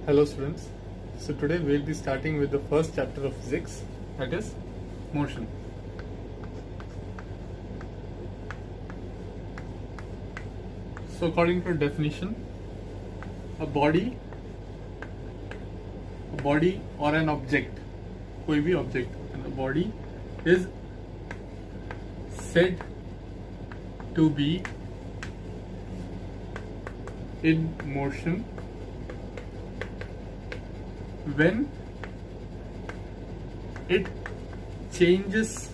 Hello students. So today we'll be starting with the first chapter of physics, that is motion. So according to definition, a body or an object, कोई भी object, and a body is said to be in motion when it changes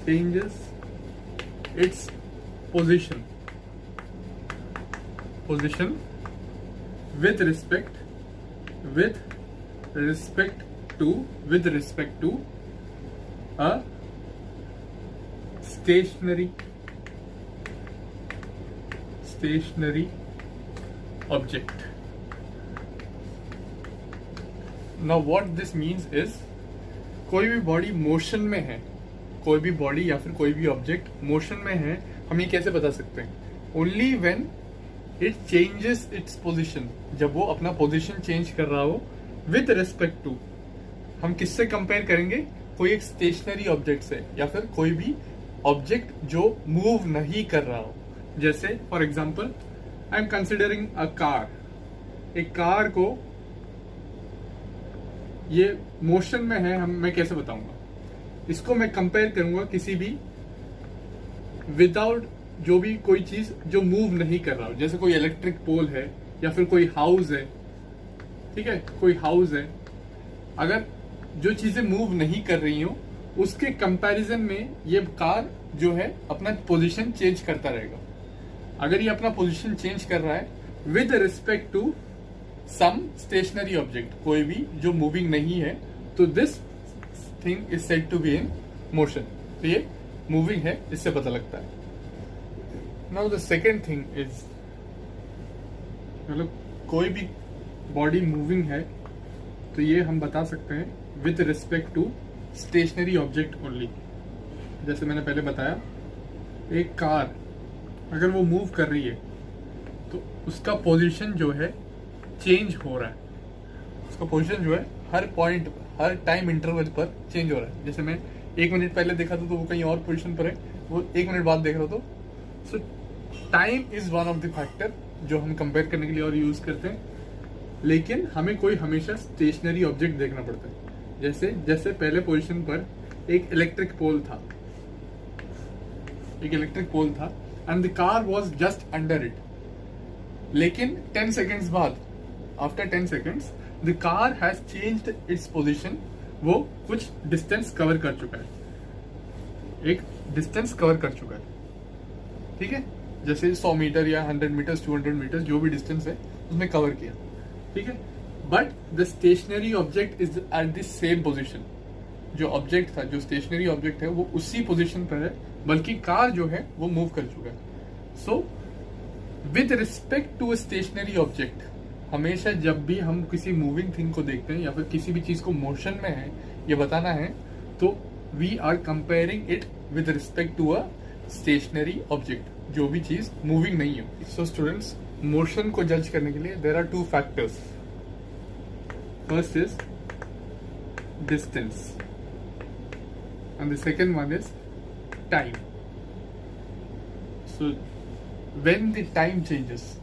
its position with respect to a stationary object. Now what this means is, कोई भी body motion में है, कोई भी body या फिर कोई भी ऑब्जेक्ट मोशन में है, हम ये कैसे बता सकते हैं? Only when it changes its position, जब वो अपना पोजीशन चेंज कर रहा हो विद रिस्पेक्ट टू, हम किससे कंपेयर करेंगे? कोई एक स्टेशनरी ऑब्जेक्ट से, या फिर कोई भी ऑब्जेक्ट जो मूव नहीं कर रहा हो. जैसे for example I am considering a car. एक कार को ये मोशन में है, मैं कैसे बताऊंगा? इसको मैं कंपेयर करूंगा किसी भी विदाउट, जो भी कोई चीज जो मूव नहीं कर रहा हो. जैसे कोई इलेक्ट्रिक पोल है या फिर कोई हाउस है, ठीक है, कोई हाउस है. अगर जो चीजें मूव नहीं कर रही हो उसके कंपैरिजन में ये कार जो है अपना पोजीशन चेंज करता रहेगा. अगर ये अपना पोजीशन चेंज कर रहा है with respect to some stationary object, कोई भी जो मूविंग नहीं है, तो this thing is said to be in motion. तो ये मूविंग है, इससे पता लगता है. Now the second thing is, मतलब कोई भी बॉडी मूविंग है तो ये हम बता सकते हैं with respect to stationary object only. जैसे मैंने पहले बताया, एक कार अगर वो मूव कर रही है तो उसका पोजीशन जो है चेंज हो रहा है. उसका पोजीशन जो है हर पॉइंट, हर टाइम इंटरवल पर चेंज हो रहा है. जैसे मैं 1 मिनट पहले देखा था तो वो कहीं और पोजीशन पर है, वो 1 मिनट बाद देख रहा था. सो time is one of the factor जो हम कंपेयर करने के लिए और यूज करते हैं. लेकिन हमें कोई हमेशा स्टेशनरी ऑब्जेक्ट देखना पड़ता है. जैसे पहले पोजीशन पर एक इलेक्ट्रिक पोल था and the car was just under it. लेकिन 10 सेकेंड्स बाद, after 10 seconds, the car has changed its position. वो कुछ डिस्टेंस कवर कर चुका है, एक डिस्टेंस कवर कर चुका है, ठीक है. जैसे 100 मीटर या 100 मीटर, 200 मीटर, जो भी डिस्टेंस है उसमें कवर किया, ठीक है. But the stationary object is at the same position. जो ऑब्जेक्ट था, जो स्टेशनरी ऑब्जेक्ट है, वो उसी पोजीशन पर है, बल्कि कार जो है वो मूव कर चुका है. So with respect to a stationary object, हमेशा जब भी हम किसी मूविंग थिंग को देखते हैं या फिर किसी भी चीज को मोशन में है ये बताना है, तो we are comparing it with respect to a stationary object, जो भी चीज मूविंग नहीं हो. सो स्टूडेंट्स, मोशन को जज करने के लिए there are 2 factors. First is distance and the second one is time. So when the time changes,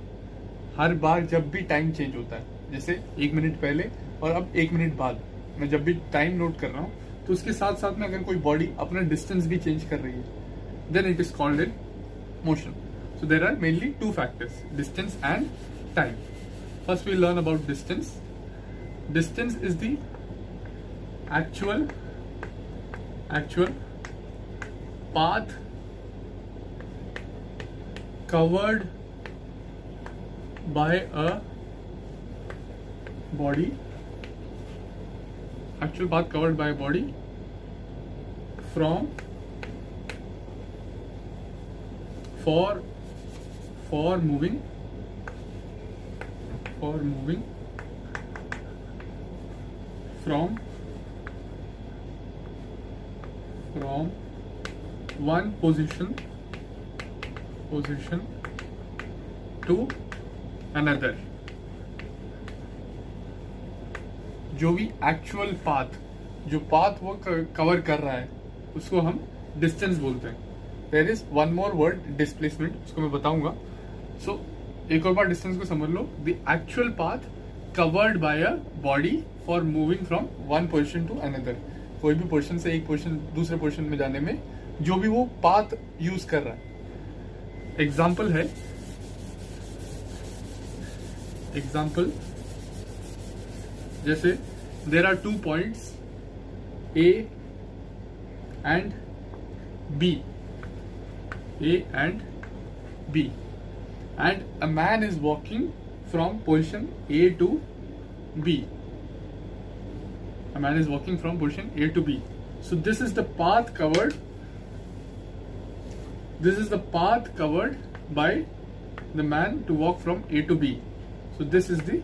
हर बार जब भी टाइम चेंज होता है, जैसे 1 मिनट पहले और अब 1 मिनट बाद, मैं जब भी टाइम नोट कर रहा हूं तो उसके साथ साथ में अगर कोई बॉडी अपना डिस्टेंस भी चेंज कर रही है, then it is called in motion. So there are mainly 2 factors, distance and time. First we learn about distance. Distance is the actual path covered by a body, from for moving from one position to another. जो भी actual path, जो path वो cover कर रहा है, उसको हम distance बोलते हैं. There is one more word, displacement, उसको मैं बताऊंगा. सो एक और बार डिस्टेंस को समझ लो. The actual path covered by a body for moving from one position to another. कोई भी पोजिशन से एक पोजिशन दूसरे पोजिशन में जाने में जो भी वो पाथ यूज कर रहा है. एग्जाम्पल है, एग्जाम्पल जैसे there are 2 points A and B, A and B, and a man is walking from position A to B. A man is walking from position A to B. So this is the path covered. This is the path covered by the man to walk from A to B. So this is the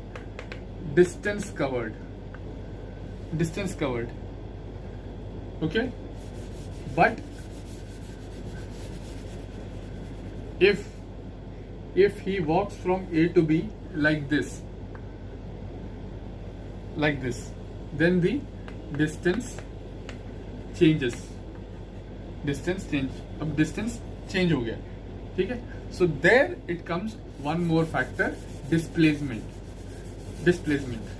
distance covered. Distance covered. Okay, but if he walks from A to B like this, then the distance changes. Distance change. अब distance change हो गया, ठीक है. So there it comes one more factor, displacement. Displacement.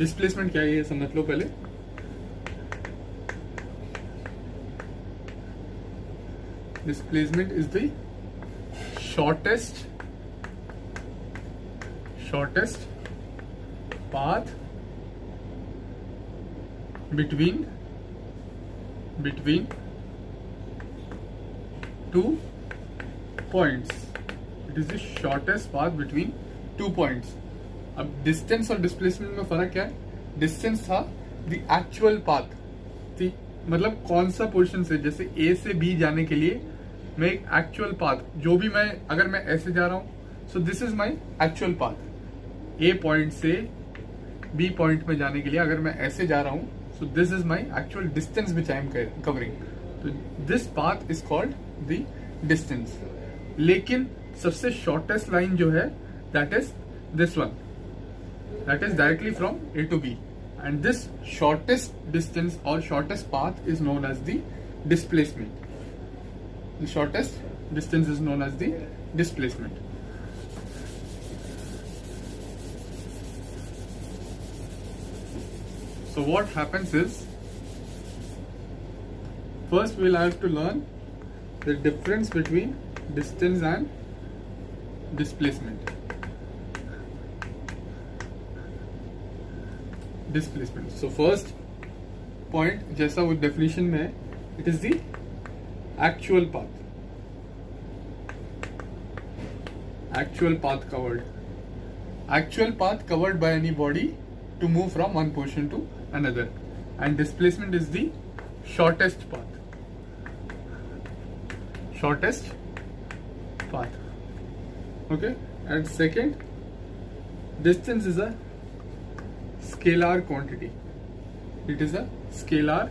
Displacement क्या है ये समझ लो पहले. Displacement is the shortest path between two points. It is the shortest path between 2 points. अब डिस्टेंस और डिस्प्लेसमेंट में फर्क क्या है. डिस्टेंस था द एक्चुअल पाथ, मतलब कौन सा पोजीशन से, जैसे ए से बी जाने के लिए मैं एक एक्चुअल पाथ, जो भी मैं, अगर मैं ऐसे जा रहा हूं, so this is my actual path. A point से बी पॉइंट में जाने के लिए अगर मैं ऐसे जा रहा हूं, so this is my actual distance which I am covering. तो this path is called the distance. लेकिन सबसे शॉर्टेस्ट लाइन जो है, that is this one, that is directly from A to B, and this shortest distance or shortest path is known as the displacement. The shortest distance is known as the displacement. So what happens is, first we'll have to learn the difference between distance and displacement. Displacement. So first point, जैसा वो definition में है, it is the actual path. Actual path covered. Actual path covered by any body to move from one position to another. And displacement is the shortest path. Shortest path. Okay. And second, distance is a scalar quantity. It is a scalar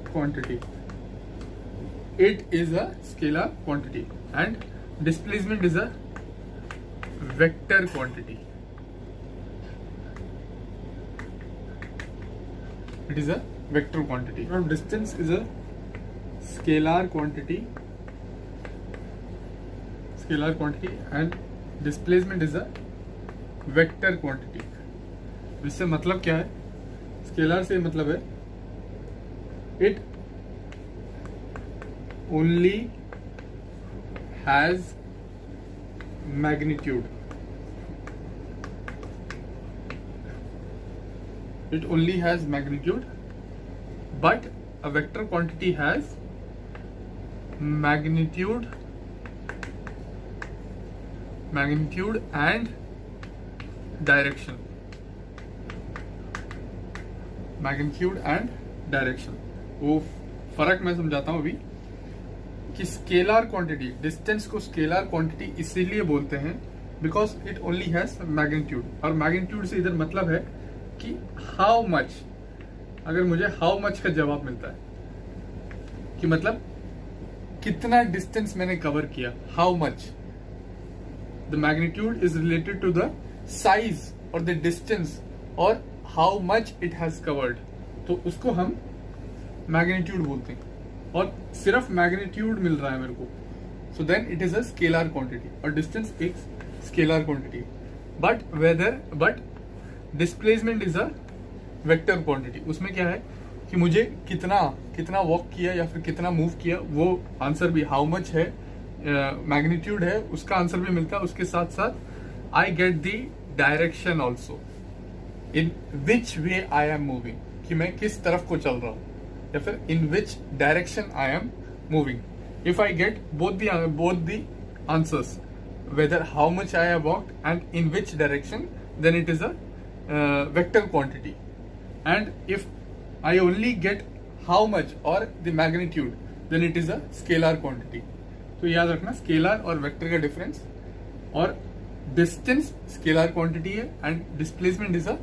quantity. It is a scalar quantity. And displacement is a vector quantity. It is a vector quantity. Now distance is a scalar quantity. Scalar quantity and displacement is a vector quantity. इससे मतलब क्या है, scalar से मतलब है it only has magnitude. It only has magnitude, but a vector quantity has magnitude and direction. Magnitude and direction. वो फर्क मैं समझाता हूं अभी कि स्केलर क्वांटिटी, डिस्टेंस को स्केलर क्वांटिटी इसीलिए बोलते हैं because it only has magnitude. और मैग्नीट्यूड से इधर मतलब है कि हाउ मच. अगर मुझे हाउ मच का जवाब मिलता है कि मतलब कितना डिस्टेंस मैंने कवर किया, how much, the magnitude is related to the size or the distance or how much it has covered, तो उसको हम मैग्नीट्यूड बोलते हैं, और सिर्फ मैग्नीट्यूड मिल रहा है मेरे को, so then it is a scalar quantity, और डिस्टेंस एक scalar quantity. But displacement is a vector quantity. उसमें क्या है कि मुझे कितना वॉक किया या फिर कितना मूव किया, वो आंसर भी हाउ मच है, मैग्नीट्यूड है, उसका आंसर भी मिलता है. उसके साथ साथ I get the direction also, in which way I am moving, कि मैं किस तरफ को चल रहा हूं, या फिर in which direction I am moving. If I get both the answers, whether how much I have walked and in which direction, then it is a vector quantity. And if I only get how much or the magnitude, then it is a scalar quantity. तो याद रखना scalar और vector का difference, और distance scalar quantity है and displacement is a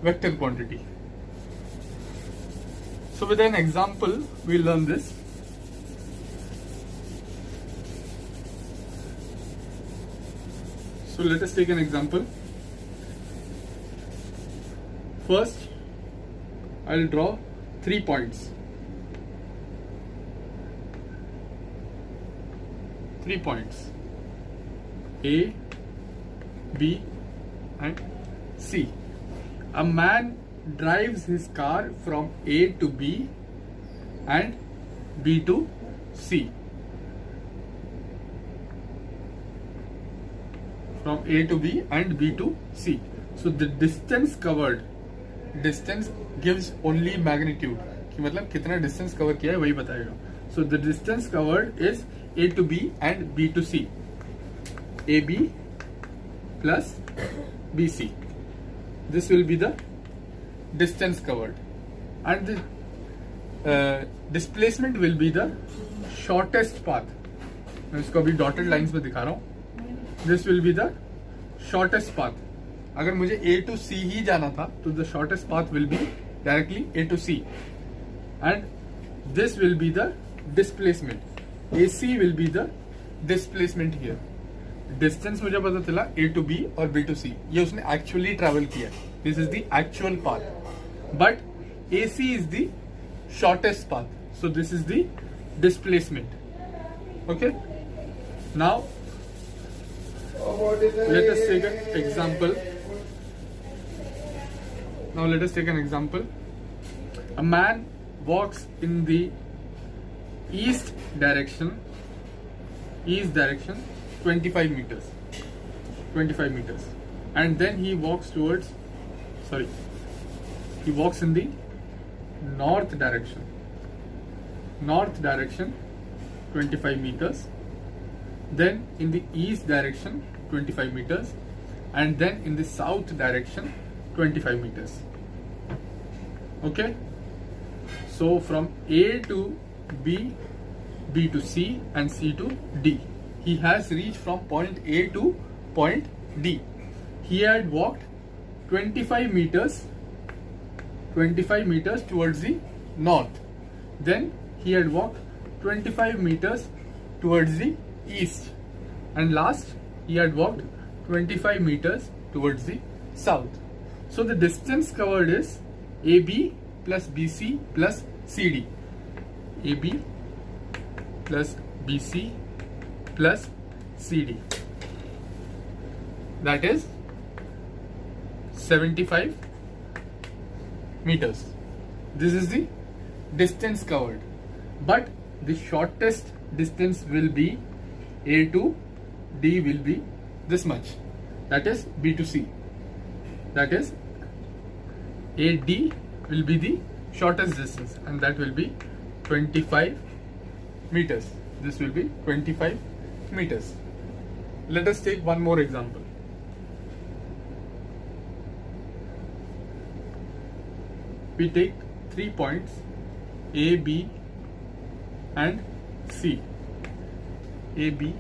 vector quantity. So with an example we learn this. So let us take an example. First, I'll draw 3 points. 3 points. A, B, and C. A man drives his car from A to B and B to C. From A to B and B to C. So the distance covered, distance gives only magnitude, कि मतलब कितना distance cover किया है वही बताएगा. So the distance covered is A to B and B to C. AB plus BC. This will be the distance covered, and the displacement will be the shortest path. मैं इसको अभी dotted lines में दिखा रहा हूँ. This will be the shortest path. अगर मुझे A to C ही जाना था तो the shortest path will be directly A to C, and this will be the displacement. AC will be the displacement here. Distance मुझे पता चला A to B और B to C, ये उसने actually travel किया. This is the actual path, but AC is the shortest path, so this is the displacement. Okay, now let us take an example. A man walks in the east direction 25 meters, and then he walks in the north direction 25 meters, then in the east direction 25 meters, and then in the south direction 25 meters. Okay, so from A to B, B to C, and C to D, he has reached from point A to point D. He had walked 25 meters towards the north, then he had walked 25 meters towards the east, and last he had walked 25 meters towards the south. So the distance covered is AB plus BC plus CD. AB plus BC plus CD. That is 75 meters. This is the distance covered, but the shortest distance will be A to D will be this much, that is B to C, that is AD will be the shortest distance, and that will be 25 meters. This will be 25 meters. Let us take one more example. We take 3 points A, B and C. A, B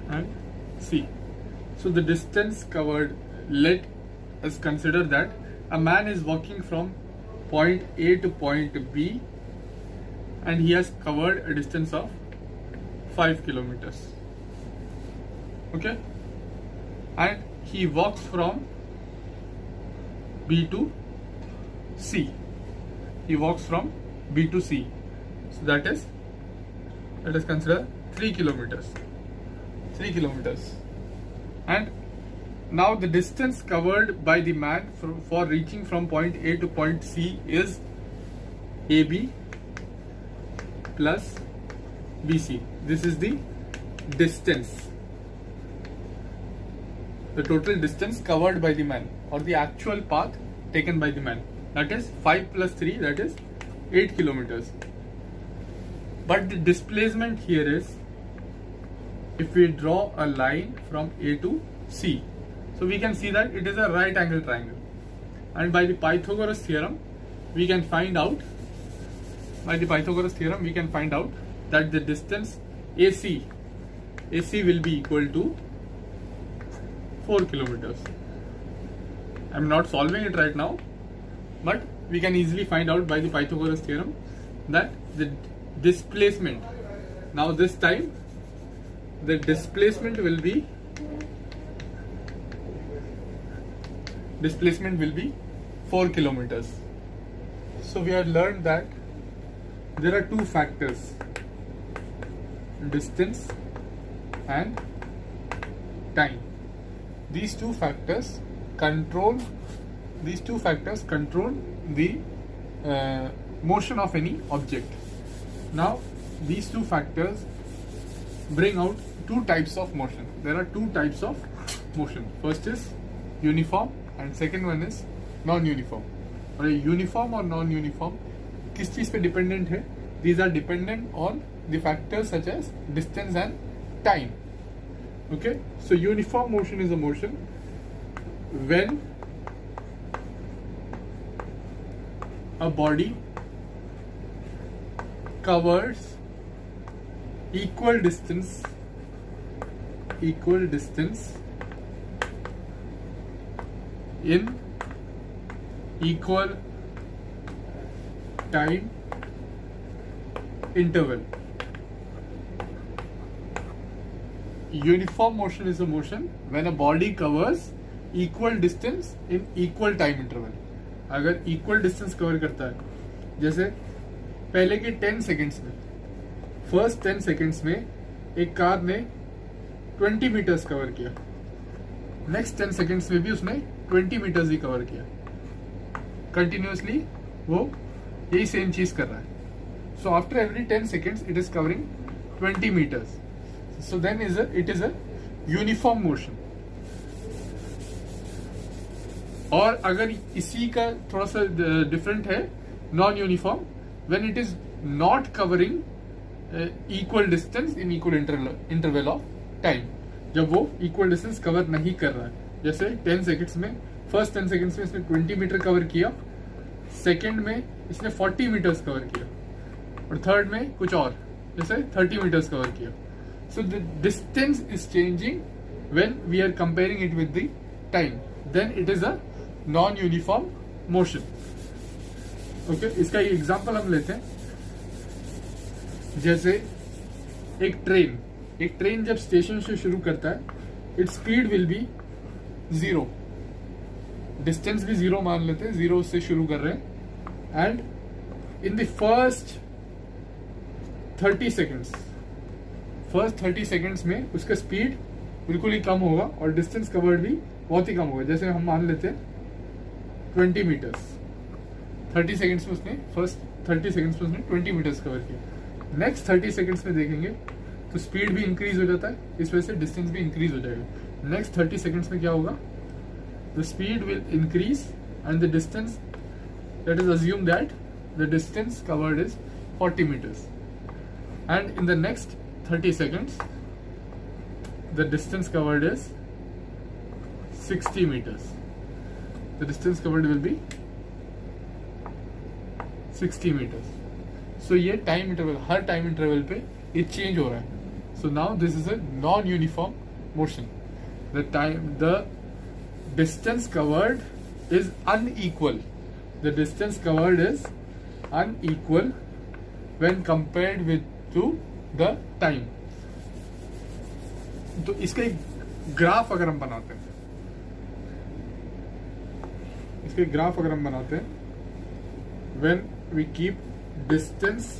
and C. So the distance covered, let us consider that a man is walking from point A to point B, and he has covered a distance of 5 kilometers. Okay, and he walks from B to C. He walks from B to C. So that is, let us consider 3 kilometers. 3 kilometers. And now the distance covered by the man for reaching from point A to point C is AB plus BC. This is the distance. The total distance covered by the man, or the actual path taken by the man. That is 5 plus 3, that is 8 kilometers. But the displacement here is, if we draw a line from A to C, so we can see that it is a right angle triangle. And by the Pythagoras theorem, we can find out, that the distance AC will be equal to 4 kilometers. I am not solving it right now, but we can easily find out by the Pythagoras theorem that the displacement, now this time the displacement will be 4 kilometers. So we have learned that there are two factors, distance and time. These two factors control the motion of any object. Now these two factors bring out two types of motion. There are two types of motion. First is uniform and second one is non-uniform. और uniform और non-uniform किस चीज पे dependent है? These are dependent on the factors such as distance and time. Okay, so uniform motion is a motion when a body covers equal distance in equal time interval. Uniform motion is a motion when a body covers equal distance in equal time interval. अगर equal distance cover करता है, जैसे पहले के 10 seconds में, first 10 seconds में एक car ने 20 meters cover किया, next 10 seconds में भी उसने 20 meters ही cover किया, continuously वो यही same चीज कर रहा है. So after every 10 seconds it is covering 20 meters. So then it is a uniform motion. और अगर इसी का थोड़ा सा डिफरेंट है non uniform, when it is not covering equal distance in equal interval of time, जब वो इक्वल डिस्टेंस कवर नहीं कर रहा है. जैसे 10 सेकंड्स में, फर्स्ट 10 सेकंड्स में इसने 20 मीटर कवर किया, सेकंड में इसने 40 मीटर्स कवर किया, और थर्ड में कुछ और जैसे 30 मीटर्स कवर किया. So the distance is changing when we are comparing it with the time. Then it is a non-uniform motion. Okay, इसका एक एग्जांपल हम लेते हैं. जैसे एक ट्रेन जब स्टेशन से शुरू करता है, its speed will be 0. Distance भी 0 मान लेते हैं, 0 से शुरू कर रहे हैं. And in the first 30 seconds में उसका स्पीड बिल्कुल ही कम होगा और डिस्टेंस कवर्ड भी बहुत ही कम होगा. जैसे हम मान लेते हैं 20 मीटर्स. 30 सेकेंड्स में उसने 20 मीटर्स कवर किया. नेक्स्ट 30 सेकेंड्स में देखेंगे तो स्पीड भी इंक्रीज हो जाता है, इस वजह से डिस्टेंस भी इंक्रीज हो जाएगा. नेक्स्ट 30 सेकेंड्स में क्या होगा, the speed will increase and the distance, let us assume that the distance covered is 40 meters. And in the next 30 seconds, the distance covered is 60 meters. The distance covered will be 60 meters. So ये time interval, हर time interval पे ये change हो रहा है. So now this is a non-uniform motion. The distance covered is unequal. The distance covered is unequal when compared with to the time. तो इसका एक graph अगर हम बनाते हैं, इसके ग्राफ अगर हम बनाते हैं, when we keep distance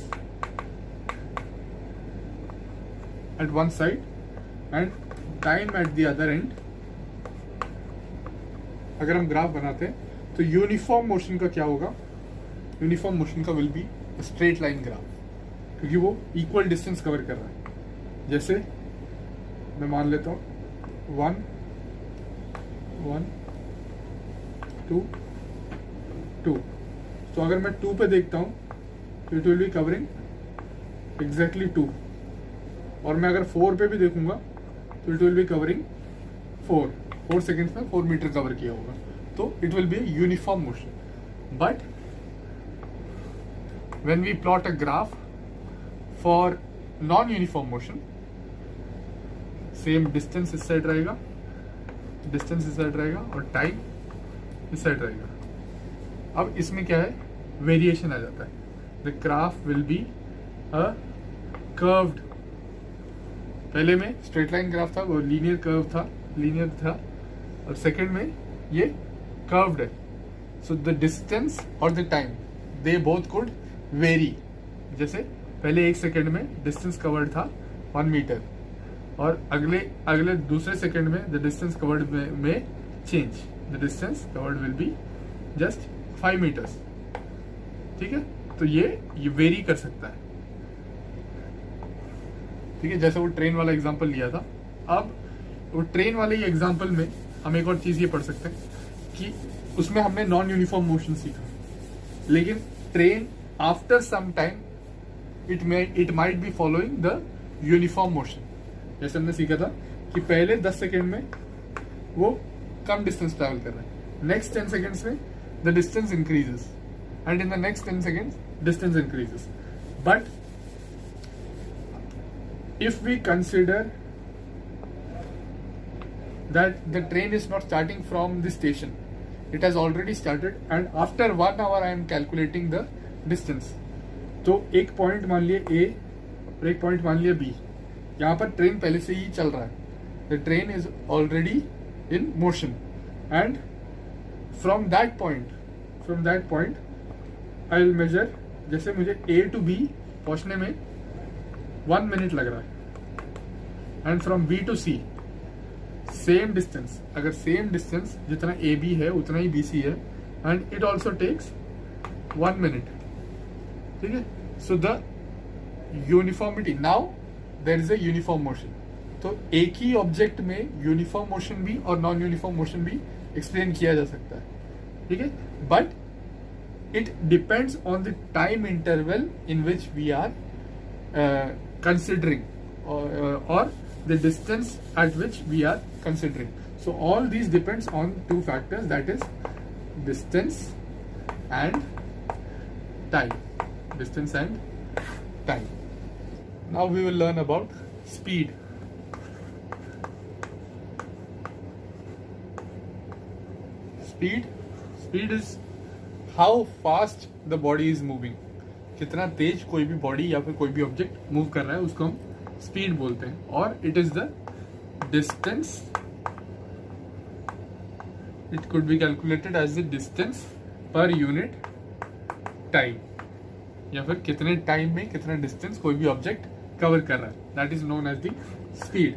at one side and time at the other end, अगर हम ग्राफ बनाते हैं तो यूनिफॉर्म मोशन का क्या होगा? यूनिफॉर्म मोशन का will be straight line graph, क्योंकि वो इक्वल डिस्टेंस कवर कर रहा है। जैसे मैं मान लेता हूं 1 1 2 2, तो अगर मैं 2 पे देखता हूं तो it will be covering exactly 2, और मैं अगर 4 पे भी देखूंगा तो it will be covering 4 seconds में 4 मीटर कवर किया होगा, तो it will be uniform motion. But when we plot a graph for non uniform motion, same distance इस साइड रहेगा, डिस्टेंस इस साइड रहेगा और टाइम इस साइड रहेगा। अब इसमें क्या है, वेरिएशन आ जाता है। The graph will be a curved, पहले में स्ट्रेट लाइन ग्राफ था, वो लीनियर कर्व था, लीनियर था, और सेकंड में ये कर्व्ड है। सो द डिस्टेंस और the time they both could very. जैसे पहले 1 सेकंड में डिस्टेंस कवर्ड था 1 मीटर, और अगले दूसरे सेकंड में द डिस्टेंस कवर्ड में change, the distance covered will be just 5 metres. ठीक है, तो ये वेरी कर सकता है। ठीक है, जैसे वो ट्रेन वाला एग्जांपल लिया था। अब वो ट्रेन वाले ही एग्जांपल में हम एक और चीज ये पढ़ सकते हैं कि उसमें हमने नॉन यूनिफॉर्म मोशन सीखा, लेकिन train after some time it might be following the uniform motion. जैसे हमने सीखा था कि पहले 10 सेकेंड में वो कम डिस्टेंस ट्रैवल कर रहा है, नेक्स्ट 10 सेकेंड्स में the distance increases, and in the next 10 seconds distance increases. But if we consider that the train is not starting from the station, it has already started, and after 1 hour I am calculating the distance, तो एक point मान लिए A और एक point मान लिया B, यहाँ पर ट्रेन पहले से ही चल रहा है, the train is already in motion, and from that point I will measure, जैसे मुझे A to B पहुंचने में 1 मिनट लग रहा है, and from B to C same distance, अगर सेम डिस्टेंस जितना AB है उतना ही BC है, and it also takes 1 minute. ठीक है, so the uniformity, now there is a uniform motion. तो एक ही ऑब्जेक्ट में यूनिफॉर्म मोशन भी और नॉन यूनिफॉर्म मोशन भी एक्सप्लेन किया जा सकता है। ठीक है, but it depends on the time interval in which we are considering, or the distance at which we are considering. So all these depends on 2 factors, that is distance and time. Distance and time. Now we will learn about speed. Speed is how fast the body is moving. कितना तेज कोई भी body या फिर कोई भी object move कर रहा है उसको हम स्पीड बोलते हैं, और it is the distance, it could be calculated as the distance per unit time, या फिर कितने टाइम में कितना डिस्टेंस कोई भी ऑब्जेक्ट कवर कर रहा है, that is known as the speed.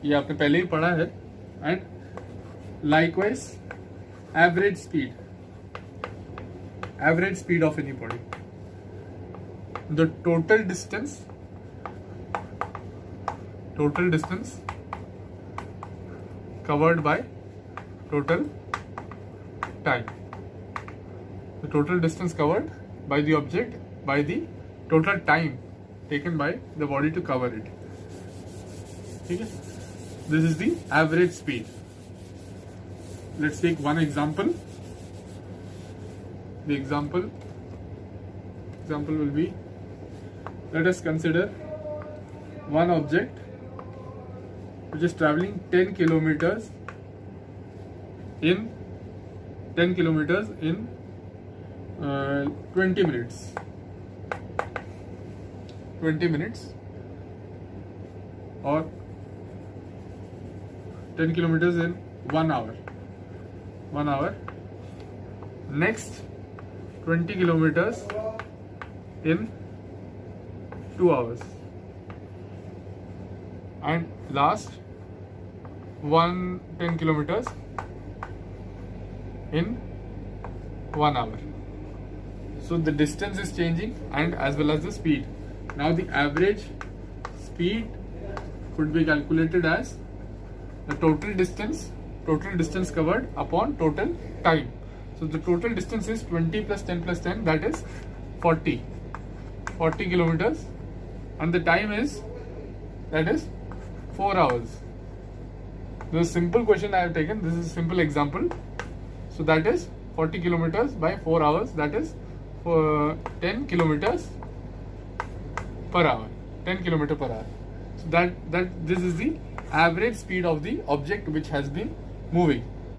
ये आपने पहले ही पढ़ा है। And likewise average speed of any body, the total distance covered by total time, the total distance covered by the object by the total time taken by the body to cover it. ठीक है, this is the average speed. Let's take one example. The example will be, let us consider one object which is traveling 10 kilometers in 20 minutes. 20 minutes or 10 kilometers in 1 hour. next 20 kilometers in 2 hours, and last 110 kilometers in 1 hour. So the distance is changing and as well as the speed. Now the average speed could be calculated as the total distance covered upon total time. So the total distance is 20 plus 10 plus 10, that is 40 kilometers, and the time is, that is 4 hours. This is a simple question I have taken. This is a simple example. So that is 40 kilometers by 4 hours, that is 10 kilometers per hour. 10 kilometer per hour. So that this is the average speed of the object which has been moving.